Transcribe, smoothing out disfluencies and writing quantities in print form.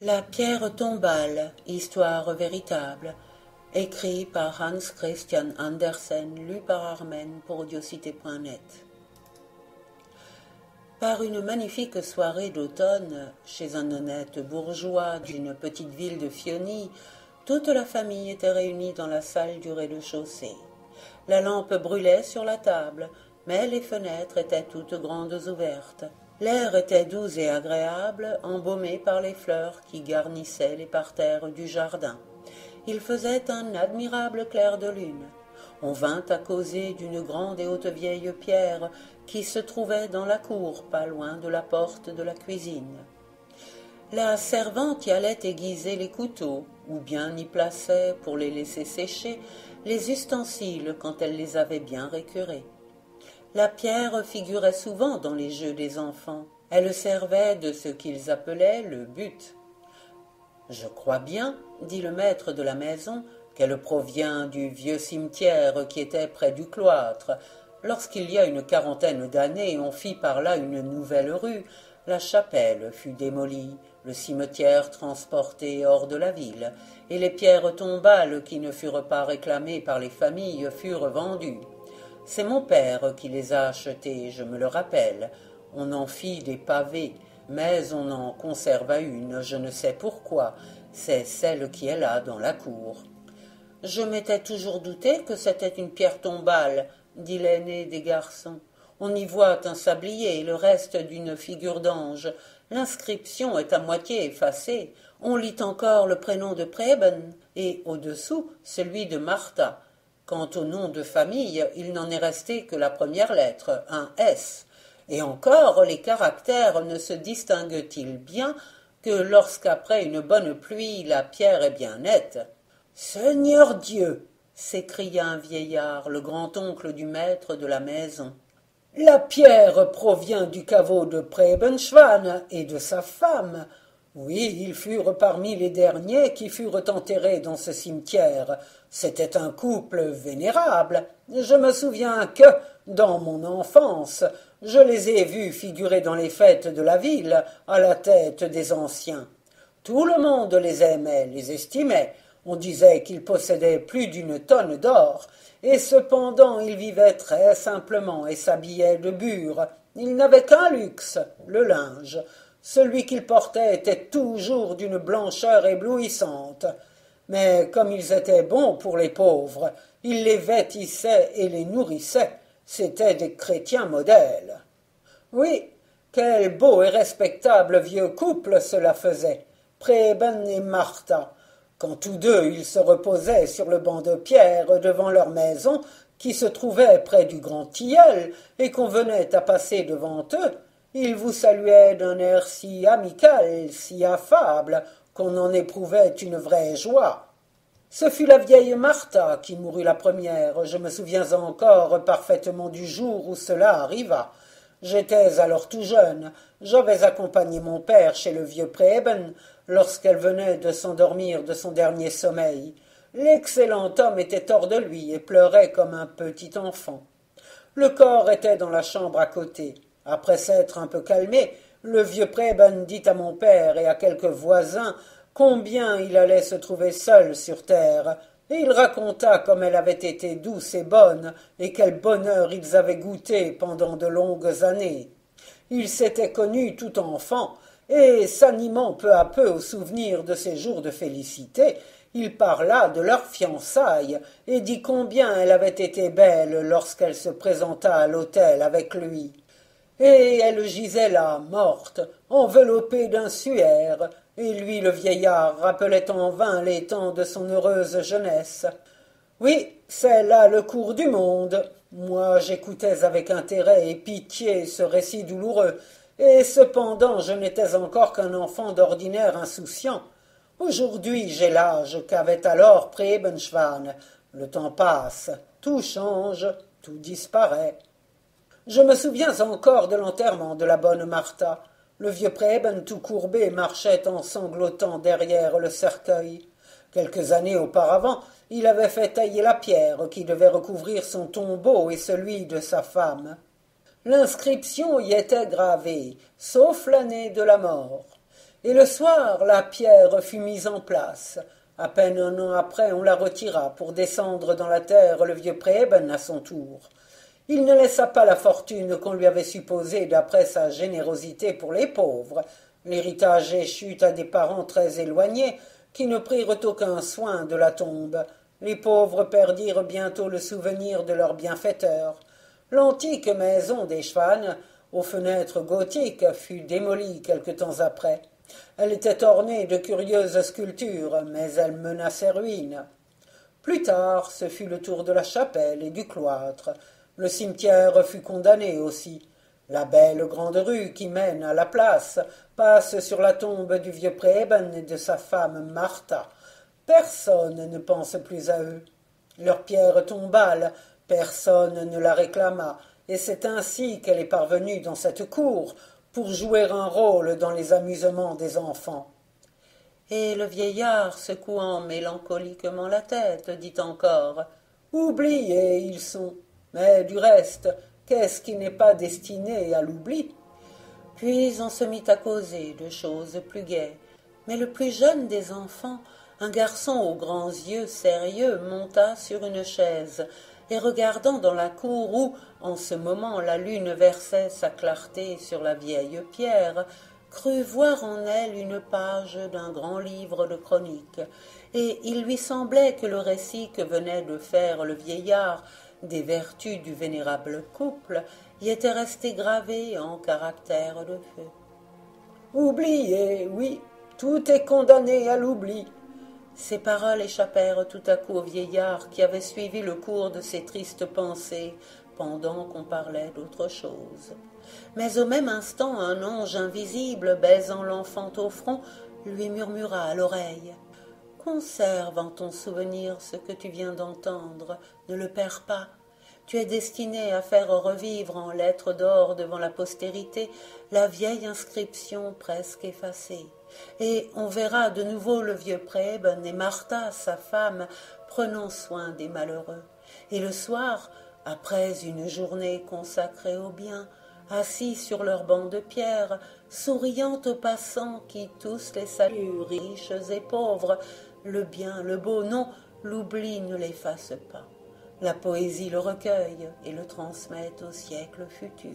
La pierre tombale, histoire véritable, écrit par Hans Christian Andersen, lu par Armen pour audiocité.net. Par une magnifique soirée d'automne, chez un honnête bourgeois d'une petite ville de Fioni, toute la famille était réunie dans la salle du rez-de-chaussée. La lampe brûlait sur la table, mais les fenêtres étaient toutes grandes ouvertes. L'air était doux et agréable, embaumé par les fleurs qui garnissaient les parterres du jardin. Il faisait un admirable clair de lune. On vint à causer d'une grande et haute vieille pierre qui se trouvait dans la cour, pas loin de la porte de la cuisine. La servante y allait aiguiser les couteaux, ou bien y plaçait, pour les laisser sécher, les ustensiles quand elle les avait bien récurés. La pierre figurait souvent dans les jeux des enfants. Elle servait de ce qu'ils appelaient le but. « Je crois bien, dit le maître de la maison, qu'elle provient du vieux cimetière qui était près du cloître. Lorsqu'il y a une quarantaine d'années, on fit par là une nouvelle rue. La chapelle fut démolie, le cimetière transporté hors de la ville, et les pierres tombales qui ne furent pas réclamées par les familles furent vendues. C'est mon père qui les a achetées, je me le rappelle. On en fit des pavés, mais on en conserva une, je ne sais pourquoi. C'est celle qui est là, dans la cour. Je m'étais toujours douté que c'était une pierre tombale, dit l'aîné des garçons. On y voit un sablier et le reste d'une figure d'ange. L'inscription est à moitié effacée. On lit encore le prénom de Preben et, au-dessous, celui de Martha. Quant au nom de famille, il n'en est resté que la première lettre, un S. Et encore, les caractères ne se distinguent-ils bien que lorsqu'après une bonne pluie, la pierre est bien nette. « Seigneur Dieu !» s'écria un vieillard, le grand-oncle du maître de la maison. « La pierre provient du caveau de Prebenschwan et de sa femme. Oui, ils furent parmi les derniers qui furent enterrés dans ce cimetière. C'était un couple vénérable. Je me souviens que, dans mon enfance, je les ai vus figurer dans les fêtes de la ville, à la tête des anciens. Tout le monde les aimait, les estimait. On disait qu'ils possédaient plus d'une tonne d'or, et cependant ils vivaient très simplement et s'habillaient de bure. Ils n'avaient qu'un luxe, le linge. Celui qu'ils portaient était toujours d'une blancheur éblouissante. Mais comme ils étaient bons pour les pauvres, ils les vêtissaient et les nourrissaient. C'étaient des chrétiens modèles. Oui, quel beau et respectable vieux couple cela faisait, Preben et Martha. Quand tous deux ils se reposaient sur le banc de pierre devant leur maison, qui se trouvait près du grand tilleul, et qu'on venait à passer devant eux, ils vous saluaient d'un air si amical, si affable, qu'on en éprouvait une vraie joie. Ce fut la vieille Martha qui mourut la première. Je me souviens encore parfaitement du jour où cela arriva. J'étais alors tout jeune. J'avais accompagné mon père chez le vieux Preben lorsqu'elle venait de s'endormir de son dernier sommeil. L'excellent homme était hors de lui et pleurait comme un petit enfant. Le corps était dans la chambre à côté. Après s'être un peu calmé, le vieux Preben dit à mon père et à quelques voisins combien il allait se trouver seul sur terre, et il raconta comme elle avait été douce et bonne, et quel bonheur ils avaient goûté pendant de longues années. Ils s'étaient connus tout enfant, et s'animant peu à peu au souvenir de ces jours de félicité, il parla de leur fiançailles, et dit combien elle avait été belle lorsqu'elle se présenta à l'autel avec lui. Et elle gisait là, morte, enveloppée d'un suaire, et lui, le vieillard, rappelait en vain les temps de son heureuse jeunesse. Oui, c'est là le cours du monde. Moi, j'écoutais avec intérêt et pitié ce récit douloureux, et cependant je n'étais encore qu'un enfant d'ordinaire insouciant. Aujourd'hui, j'ai l'âge qu'avait alors Prebenschwan. Le temps passe, tout change, tout disparaît. Je me souviens encore de l'enterrement de la bonne Martha. Le vieux Preben, tout courbé, marchait en sanglotant derrière le cercueil. Quelques années auparavant, il avait fait tailler la pierre qui devait recouvrir son tombeau et celui de sa femme. L'inscription y était gravée, sauf l'année de la mort. Et le soir, la pierre fut mise en place. À peine un an après, on la retira pour descendre dans la terre le vieux Prében à son tour. Il ne laissa pas la fortune qu'on lui avait supposée d'après sa générosité pour les pauvres. L'héritage échut à des parents très éloignés qui ne prirent aucun soin de la tombe. Les pauvres perdirent bientôt le souvenir de leur bienfaiteur. L'antique maison des Schwann, aux fenêtres gothiques, fut démolie quelque temps après. Elle était ornée de curieuses sculptures, mais elle menaçait ruine. Plus tard, ce fut le tour de la chapelle et du cloître. Le cimetière fut condamné aussi. La belle grande rue qui mène à la place passe sur la tombe du vieux Prében et de sa femme Martha. Personne ne pense plus à eux. Leur pierre tombale, personne ne la réclama, et c'est ainsi qu'elle est parvenue dans cette cour pour jouer un rôle dans les amusements des enfants. Et le vieillard, secouant mélancoliquement la tête, dit encore « Oubliés ils sont, mais du reste, qu'est-ce qui n'est pas destiné à l'oubli ?» Puis on se mit à causer de choses plus gaies. Mais le plus jeune des enfants, un garçon aux grands yeux sérieux, monta sur une chaise, et regardant dans la cour où, en ce moment, la lune versait sa clarté sur la vieille pierre, crut voir en elle une page d'un grand livre de chronique, et il lui semblait que le récit que venait de faire le vieillard des vertus du vénérable couple y était resté gravé en caractères de feu. Oublié, oui, tout est condamné à l'oubli. Ces paroles échappèrent tout à coup au vieillard qui avait suivi le cours de ses tristes pensées pendant qu'on parlait d'autre chose. Mais au même instant, un ange invisible, baisant l'enfant au front, lui murmura à l'oreille « Conserve en ton souvenir ce que tu viens d'entendre, ne le perds pas. Tu es destiné à faire revivre en lettres d'or devant la postérité la vieille inscription presque effacée. Et on verra de nouveau le vieux Prében et Martha, sa femme, prenant soin des malheureux. Et le soir, après une journée consacrée au bien, assis sur leur banc de pierre, souriant aux passants qui tous les saluent, riches et pauvres, le bien, le beau, non, l'oubli ne l'efface pas. La poésie le recueille et le transmet au siècle futur.